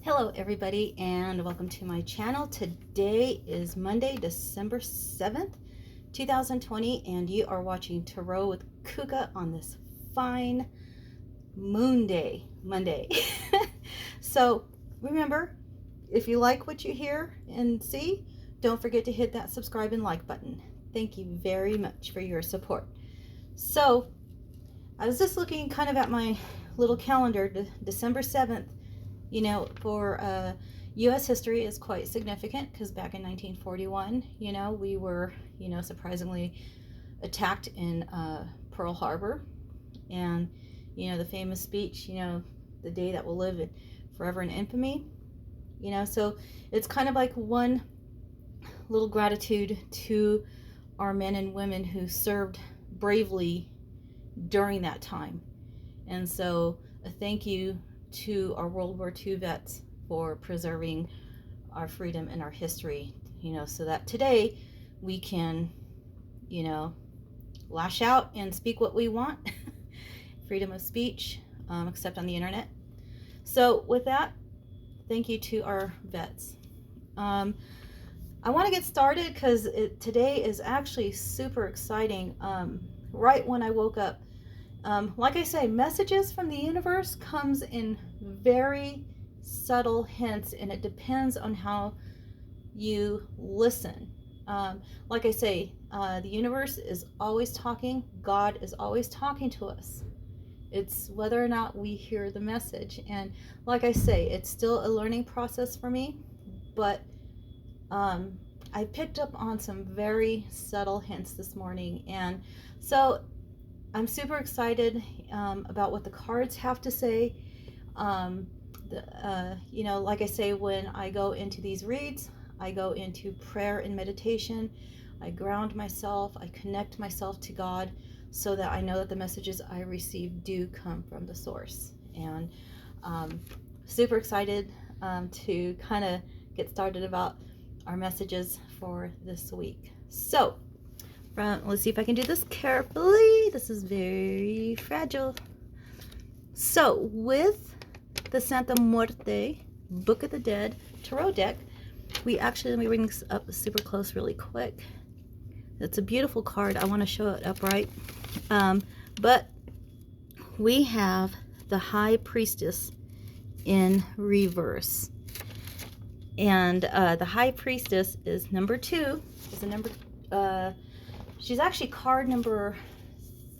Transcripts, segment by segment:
Hello everybody and welcome to my channel. Today is Monday, December 7th, 2020, and you are watching Tarot with Kuka on this fine moon day, Monday. So remember, if you like what you hear and see, don't forget to hit that subscribe and like button. Thank you very much for your support. So I was just looking kind of at my little calendar. December 7th, for U.S. history is quite significant because back in 1941, we were, surprisingly attacked in Pearl Harbor. And, the famous speech, the day that will live forever in infamy, so it's kind of like one little gratitude to our men and women who served bravely during that time. And so a thank you to our World War II vets for preserving our freedom and our history, so that today we can, lash out and speak what we want. Freedom of speech, except on the internet. So with that, thank you to our vets. I want to get started because today is actually super exciting. Right when I woke up, like I say, messages from the universe comes in very subtle hints, and it depends on how you listen. Like I say, the universe is always talking. God is always talking to us. It's whether or not we hear the message. And like I say, it's still a learning process for me, but I picked up on some very subtle hints this morning. And so I'm super excited about what the cards have to say. Like I say, when I go into these reads, I go into prayer and meditation. I ground myself. I connect myself to God so that I know that the messages I receive do come from the source. And super excited to kind of get started about our messages for this week. So let's see if I can do this carefully. This is very fragile. So with the Santa Muerte, Book of the Dead Tarot deck, let me bring this up super close really quick. It's a beautiful card. I want to show it upright. But we have the High Priestess in reverse. And the High Priestess is number 2. She's actually card number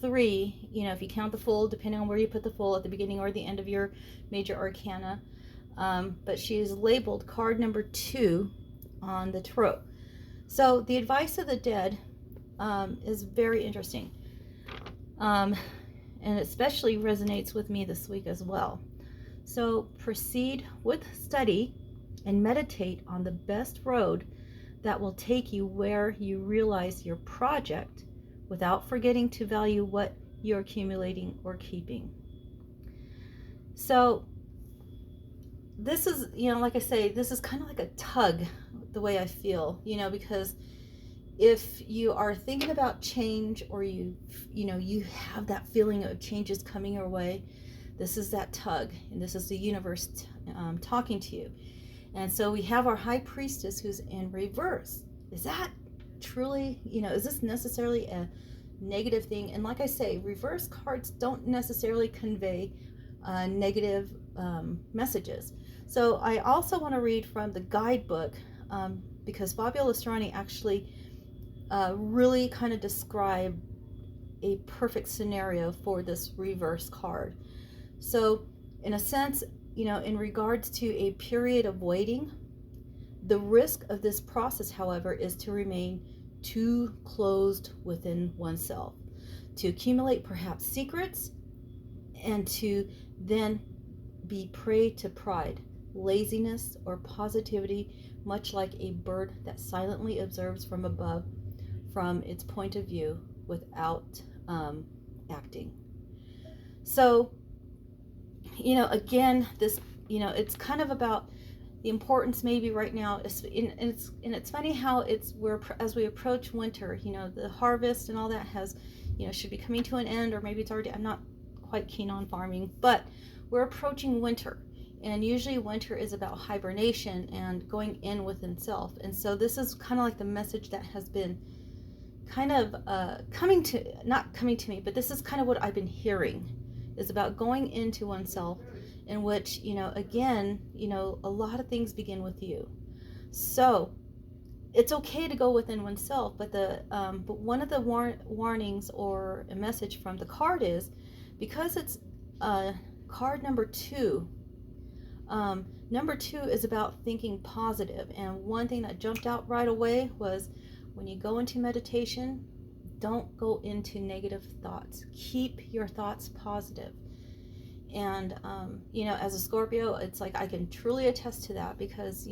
3, if you count the full, depending on where you put the full, at the beginning or the end of your major arcana. But she is labeled card number 2 on the tarot. So the advice of the dead is very interesting. And especially resonates with me this week as well. So proceed with study and meditate on the best road that will take you where you realize your project without forgetting to value what you're accumulating or keeping. So this is, like I say, this is kind of like a tug, the way I feel, because if you are thinking about change, or you have that feeling of change is coming your way, this is that tug, and this is the universe talking to you. And so we have our High Priestess who's in reverse. Is that truly, is this necessarily a negative thing? And like I say, reverse cards don't necessarily convey negative messages. So I also want to read from the guidebook because Fabio Listrani actually really kind of described a perfect scenario for this reverse card. So in a sense, in regards to a period of waiting, the risk of this process, however, is to remain too closed within oneself, to accumulate perhaps secrets, and to then be prey to pride, laziness, or positivity, much like a bird that silently observes from above from its point of view without acting. So again, this, it's kind of about the importance maybe right now. It's funny how as we approach winter, the harvest and all that should be coming to an end, or maybe it's already. I'm not quite keen on farming, but we're approaching winter, And usually winter is about hibernation and going in within self. And so this is kind of like the message that has been kind of not coming to me, but this is kind of what I've been hearing, is about going into oneself, in which, again, a lot of things begin with you. So it's okay to go within oneself, but but one of the warnings or a message from the card is, because it's card number 2. Number 2 is about thinking positive, and one thing that jumped out right away was, when you go into meditation, don't go into negative thoughts. Keep your thoughts positive. And as a Scorpio, it's like I can truly attest to that, because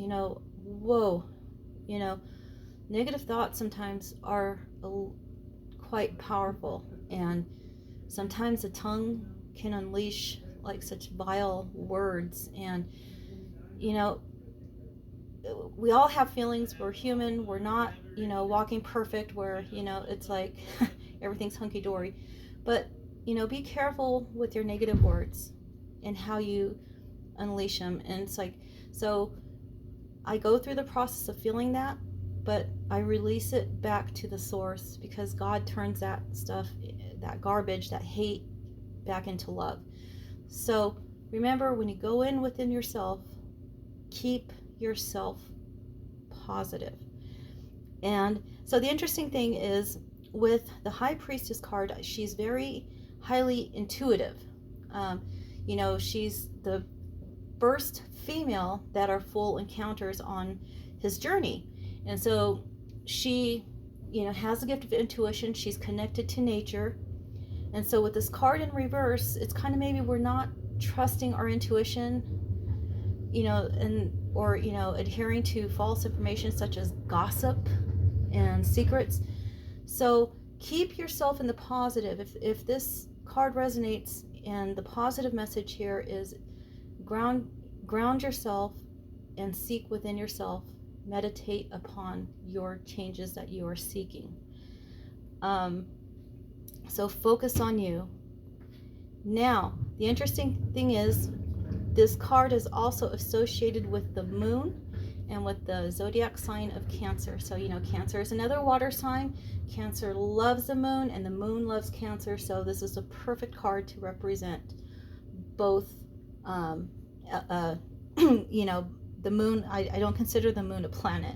negative thoughts sometimes are quite powerful, and sometimes the tongue can unleash like such vile words. And we all have feelings. We're human. We're not walking perfect where it's like everything's hunky-dory. But be careful with your negative words and how you unleash them. And it's like, so I go through the process of feeling that, but I release it back to the source, because God turns that stuff, that garbage, that hate, back into love. So remember, when you go in within yourself, keep yourself positive. And so the interesting thing is, with the High Priestess card, she's very highly intuitive. She's the first female that are full encounters on his journey. And so she, has the gift of intuition. She's connected to nature. And so with this card in reverse, it's kind of maybe we're not trusting our intuition, or adhering to false information such as gossip and secrets. So keep yourself in the positive. If this card resonates, and the positive message here is ground yourself and seek within yourself. Meditate upon your changes that you are seeking. So focus on you. Now, the interesting thing is, this card is also associated with the moon and with the zodiac sign of Cancer. So, Cancer is another water sign. Cancer loves the moon, and the moon loves Cancer. So this is a perfect card to represent both. The moon, I don't consider the moon a planet,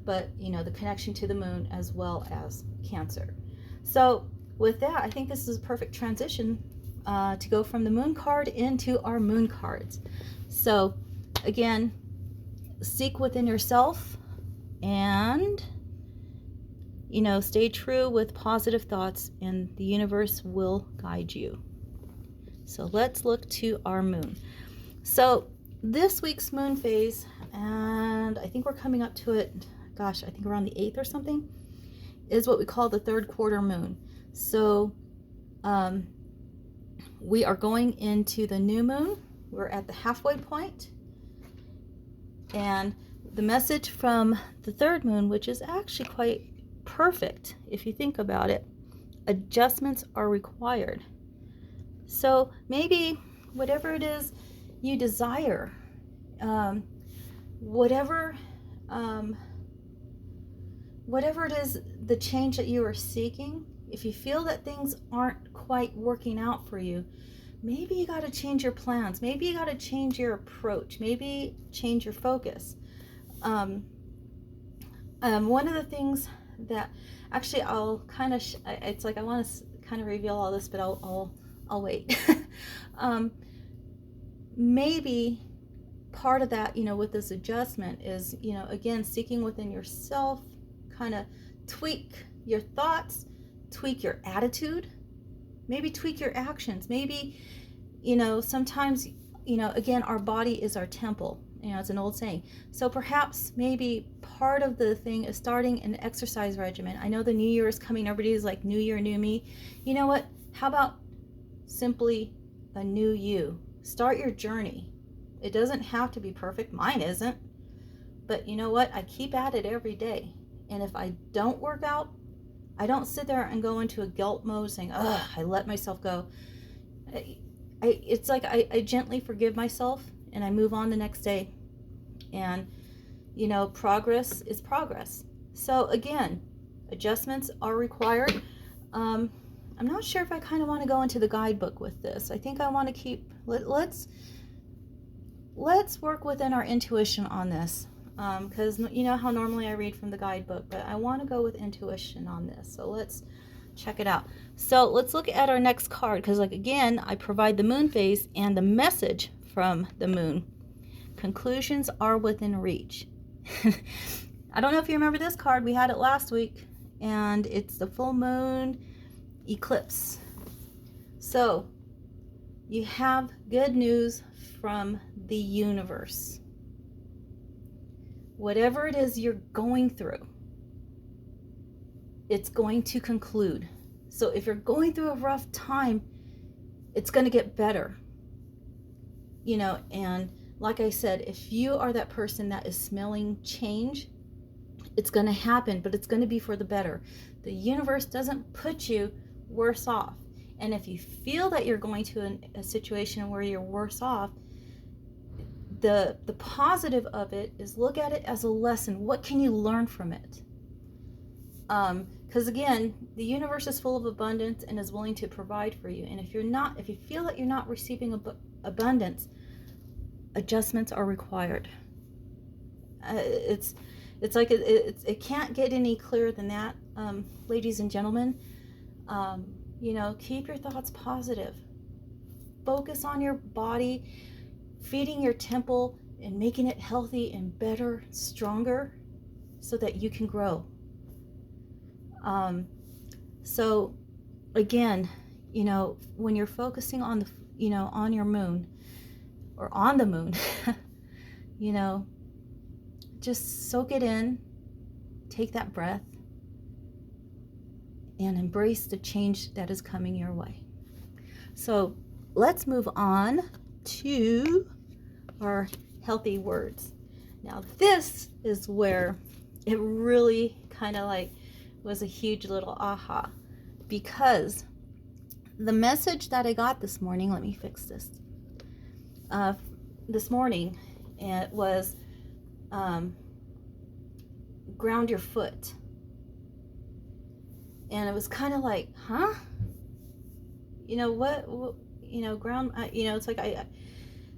but the connection to the moon as well as Cancer. So with that, I think this is a perfect transition to go from the moon card into our moon cards. So again, seek within yourself, and stay true with positive thoughts, and the universe will guide you. So let's look to our moon. So this week's moon phase, and I think we're coming up to it, I think around the 8th or something, is what we call the 3rd quarter moon. So we are going into the new moon. We're at the halfway point. And the message from the 3rd moon, which is actually quite perfect if you think about it, adjustments are required. So maybe whatever it is you desire, whatever it is, the change that you are seeking, if you feel that things aren't quite working out for you, maybe you got to change your plans. Maybe you got to change your approach. Maybe change your focus. One of the things that actually I'll kind of, it's like I want to kind of reveal all this, but I'll wait. Maybe part of that, with this adjustment is, again, seeking within yourself, kind of tweak your thoughts, tweak your attitude, maybe tweak your actions. Maybe, sometimes, again, our body is our temple. It's an old saying. So perhaps maybe part of the thing is starting an exercise regimen. I know the new year is coming. Everybody's like, new year, new me. You know what? How about simply a new you? Start your journey. It doesn't have to be perfect. Mine isn't. But you know what? I keep at it every day. And if I don't work out, I don't sit there and go into a guilt mode saying, ugh, I let myself go. it's like I gently forgive myself and I move on the next day. And, you know, progress is progress. So again, adjustments are required. I'm not sure if I kind of want to go into the guidebook with this. I think I want to keep, let's work within our intuition on this. Because you know how normally I read from the guidebook, but I want to go with intuition on this. So let's check it out. So let's look at our next card, because like again, I provide the moon phase and the message from the moon. Conclusions are within reach. I don't know if you remember this card. We had it last week, and it's the full moon eclipse. So you have good news from the universe. Whatever it is you're going through, it's going to conclude. So if you're going through a rough time, it's going to get better. You know, and like I said, if you are that person that is smelling change, it's going to happen, but it's going to be for the better. The universe doesn't put you worse off. And if you feel that you're going to a situation where you're worse off, the positive of it is look at it as a lesson. What can you learn from it? Because again, the universe is full of abundance and is willing to provide for you. And if you feel that you're not receiving abundance, adjustments are required. It's like it can't get any clearer than that, ladies and gentlemen. You know, keep your thoughts positive. Focus on your body, feeding your temple and making it healthy and better, stronger, so that you can grow. So again, you know, when you're focusing on on your moon or on the moon, you know, just soak it in, take that breath, and embrace the change that is coming your way. So let's move on to our healthy words. Now this is where it really kind of like was a huge little aha, because the message that I got this morning, let me fix this, this morning, it was ground your foot. And it was kind of like, huh? You know, what you know, ground, you know, it's like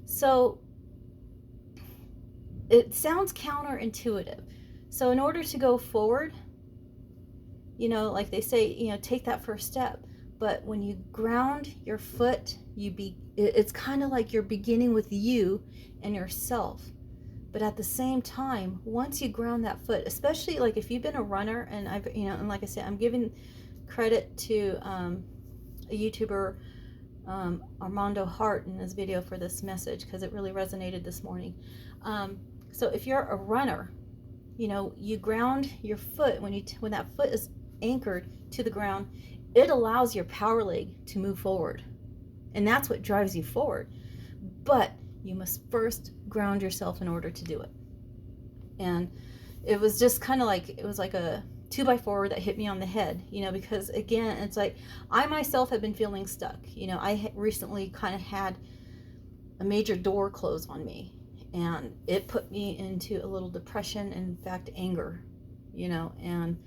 so it sounds counterintuitive. So in order to go forward, you know, like they say, you know, take that first step. But when you ground your foot, it's kind of like you're beginning with you and yourself. But at the same time, once you ground that foot, especially like if you've been a runner, and I've, you know, and like I said, I'm giving credit to a YouTuber, Armando Hart, in this video for this message, because it really resonated this morning. So if you're a runner, you know, you ground your foot when that foot is anchored to the ground, it allows your power leg to move forward, and that's what drives you forward. But you must first ground yourself in order to do it. And it was just kind of like, it was like a 2x4 that hit me on the head, you know, because again, it's like I myself have been feeling stuck. You know, I recently kind of had a major door close on me, and it put me into a little depression and, in fact, anger, you know, and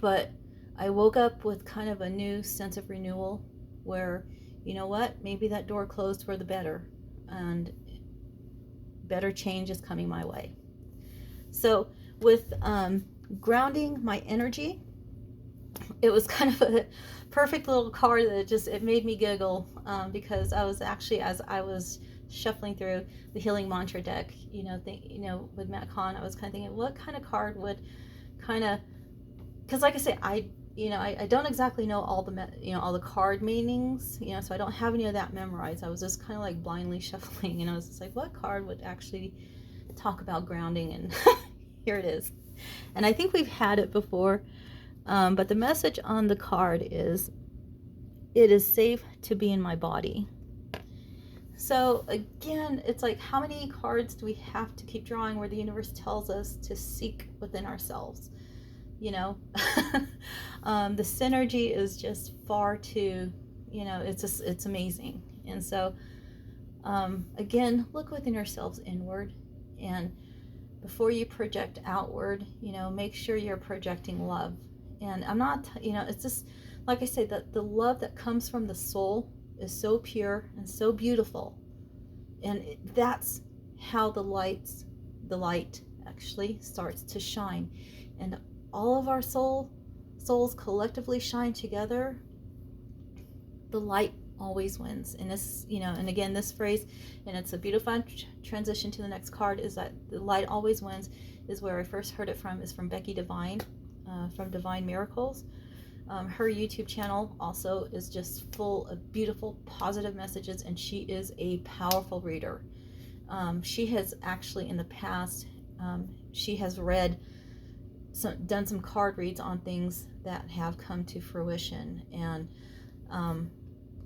but I woke up with kind of a new sense of renewal where, you know what, maybe that door closed for the better, and better change is coming my way. So with grounding my energy, it was kind of a perfect little card that it made me giggle, because I was actually, as I was shuffling through the healing mantra deck, you know, with Matt Kahn, I was kind of thinking, what kind of card would kind of, because like I say, I don't exactly know all the card meanings, you know, so I don't have any of that memorized. I was just kind of like blindly shuffling, and I was just like, what card would actually talk about grounding? And here it is. And I think we've had it before, but the message on the card is, it is safe to be in my body. So again, it's like, how many cards do we have to keep drawing where the universe tells us to seek within ourselves? You know, the synergy is just far too, You know, it's just, it's amazing. And so, again, look within yourselves inward, and before you project outward, you know, make sure you're projecting love. And I'm not, you know, it's just, like I say, that the love that comes from the soul is so pure and so beautiful. And that's how the light actually starts to shine. And all of our souls collectively shine together, the light always wins. And this, you know, and again, this phrase, and it's a beautiful transition to the next card, is that the light always wins, is where I first heard it from, is from Becky Devine, from Divine Miracles. Her YouTube channel also is just full of beautiful, positive messages, and she is a powerful reader. She has actually in the past, she has done some card reads on things that have come to fruition. And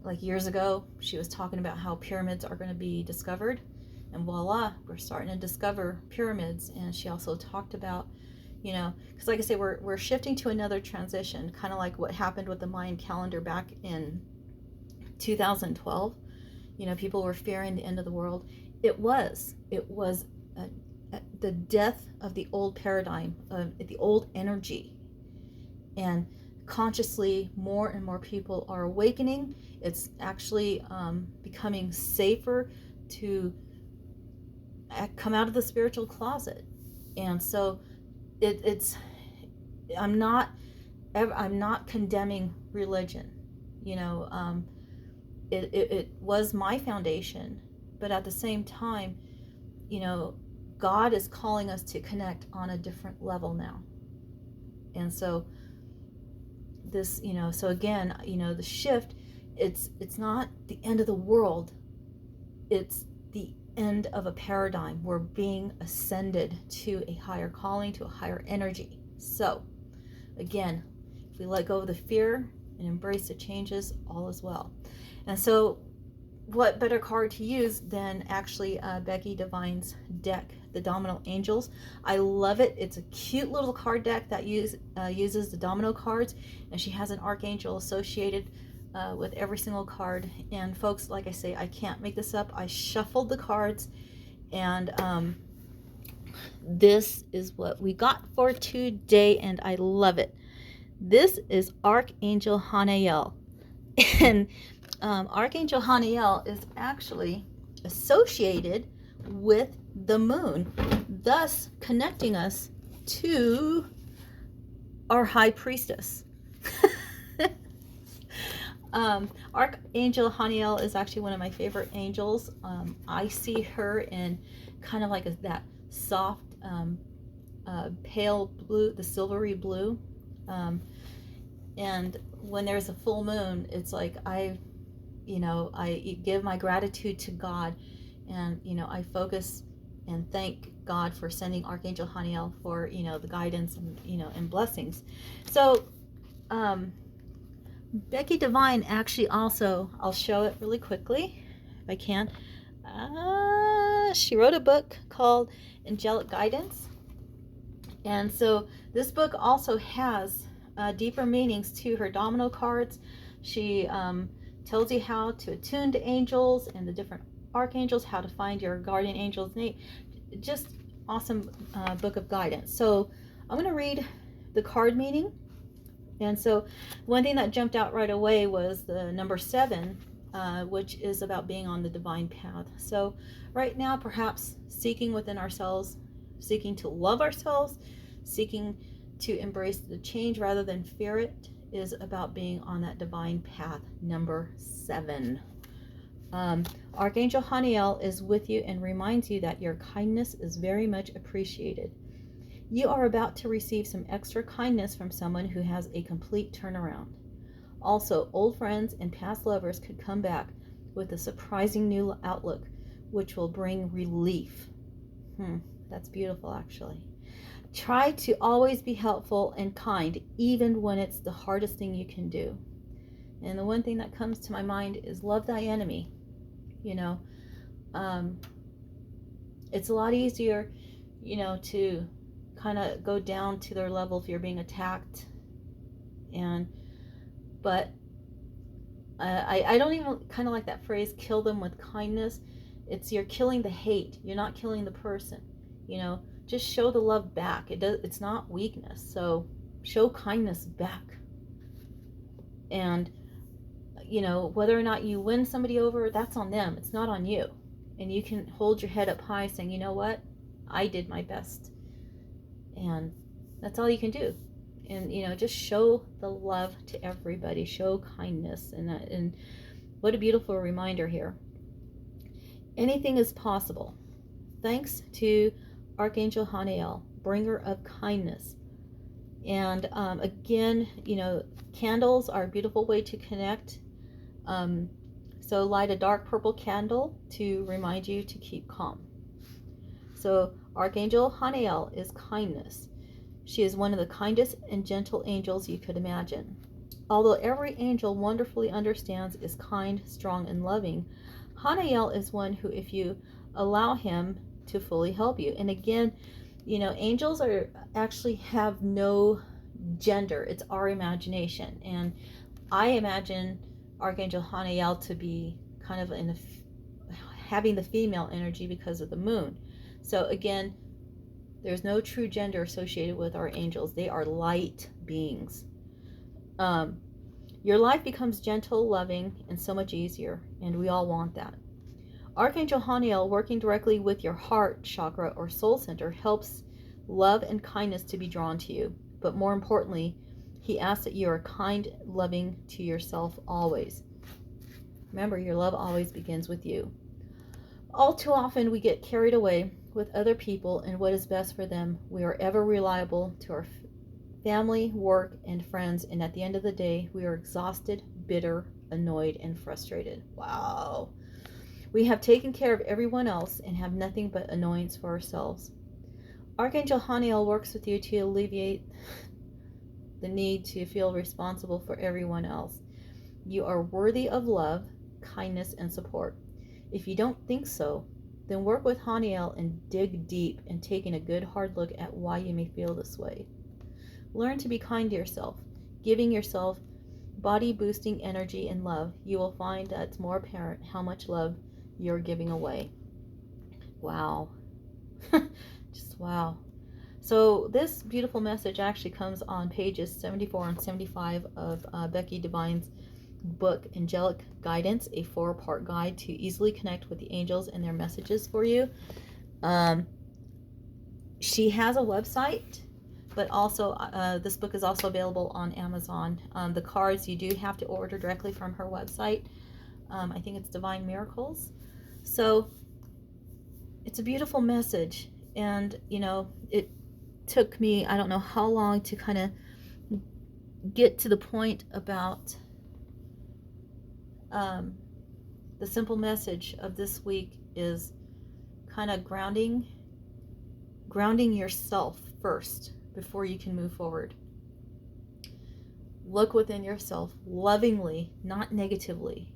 like years ago, she was talking about how pyramids are going to be discovered, and voila, we're starting to discover pyramids. And she also talked about, you know, because like I say, we're shifting to another transition, kind of like what happened with the Mayan calendar back in 2012. You know, people were fearing the end of the world. It was the death of the old paradigm, of the old energy. And consciously, more and more people are awakening. It's actually becoming safer to come out of the spiritual closet. And so I'm not condemning religion. You know, it was my foundation, but at the same time, you know, God is calling us to connect on a different level now. And so this, you know, so again, you know, the shift, it's not the end of the world, it's the end of a paradigm. We're being ascended to a higher calling, to a higher energy. So again, if we let go of the fear and embrace the changes, all is well. And so what better card to use than actually Becky Devine's deck, the Domino Angels. I love it. It's a cute little card deck that uses the domino cards, and she has an archangel associated with every single card. And folks, like I say, I can't make this up. I shuffled the cards, and this is what we got for today, and I love it. This is Archangel Hanael. And Archangel Hanael is actually associated with the moon, thus connecting us to our high priestess. Archangel Hanael is actually one of my favorite angels. I see her in kind of like that soft pale blue, the silvery blue. And when there's a full moon, it's like I give my gratitude to God, and I focus and thank God for sending Archangel Haniel for the guidance and and blessings. So Becky Devine actually also, I'll show it really quickly if I can. She wrote a book called Angelic Guidance, and so this book also has deeper meanings to her domino cards. She tells you how to attune to angels and the different archangels, how to find your guardian angel's name. Just awesome book of guidance. So I'm going to read the card meaning. And so one thing that jumped out right away was the number 7, which is about being on the divine path. So right now, perhaps seeking within ourselves, seeking to love ourselves, seeking to embrace the change rather than fear it, is about being on that divine path, number 7. Archangel Haniel is with you and reminds you that your kindness is very much appreciated. You are about to receive some extra kindness from someone who has a complete turnaround. Also, old friends and past lovers could come back with a surprising new outlook, which will bring relief. That's beautiful, actually. Try to always be helpful and kind, even when it's the hardest thing you can do. And the one thing that comes to my mind is love thy enemy. It's a lot easier, to kind of go down to their level if you're being attacked. But I don't even kind of like that phrase, kill them with kindness. It's you're killing the hate. You're not killing the person. You know, just show the love back. It's not weakness. So show kindness back. And, you know, whether or not you win somebody over, that's on them. It's not on you. And you can hold your head up high saying, you know what? I did my best. And that's all you can do. And, you know, just show the love to everybody. Show kindness. And what a beautiful reminder here. Anything is possible. Thanks to Archangel Haniel, bringer of kindness. And again, you know, candles are a beautiful way to connect. So light a dark purple candle to remind you to keep calm. So Archangel Haniel is kindness. She is one of the kindest and gentle angels you could imagine. Although every angel wonderfully understands, is kind, strong, and loving, Haniel is one who, if you allow him to fully help you. And again, you know, angels are actually have no gender. It's our imagination. And I imagine Archangel Haniel to be kind of having the female energy because of the moon. So again, there's no true gender associated with our angels. They are light beings. Your life becomes gentle, loving, and so much easier, and we all want that. Archangel Haniel, working directly with your heart chakra or soul center, helps love and kindness to be drawn to you. But more importantly, he asks that you are kind, loving to yourself always. Remember, your love always begins with you. All too often, we get carried away with other people and what is best for them. We are ever reliable to our family, work, and friends, and at the end of the day, we are exhausted, bitter, annoyed, and frustrated. Wow. We have taken care of everyone else and have nothing but annoyance for ourselves. Archangel Haniel works with you to alleviate the need to feel responsible for everyone else. You are worthy of love, kindness, and support. If you don't think so, then work with Haniel and dig deep and taking a good hard look at why you may feel this way. Learn to be kind to yourself, giving yourself body-boosting energy and love. You will find that it's more apparent how much love you're giving away. Wow. Just wow. So this beautiful message actually comes on pages 74 and 75 of Becky Devine's book, Angelic Guidance, a 4-part guide to easily connect with the angels and their messages for you. She has a website, but also this book is also available on Amazon. The cards you do have to order directly from her website. I think it's Divine Miracles. So it's a beautiful message, and you know, it took me, I don't know how long to kind of get to the point about the simple message of this week is kind of grounding yourself first before you can move forward. Look within yourself lovingly, not negatively.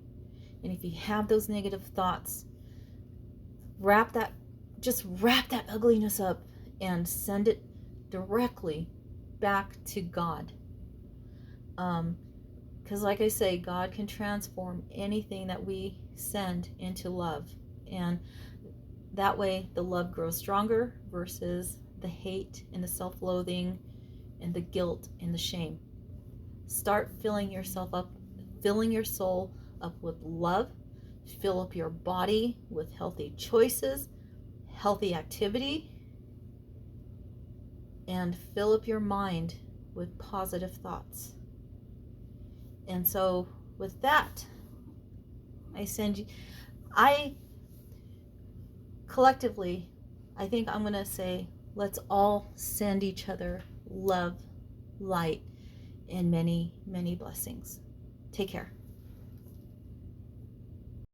And if you have those negative thoughts, wrap that ugliness up and send it directly back to God. Because like I say, God can transform anything that we send into love. And that way the love grows stronger versus the hate and the self-loathing and the guilt and the shame. Start filling yourself up, filling your soul up with love. Fill up your body with healthy choices, healthy activity, and fill up your mind with positive thoughts. And so with that, collectively, I think I'm going to say, let's all send each other love, light, and many, many blessings. Take care.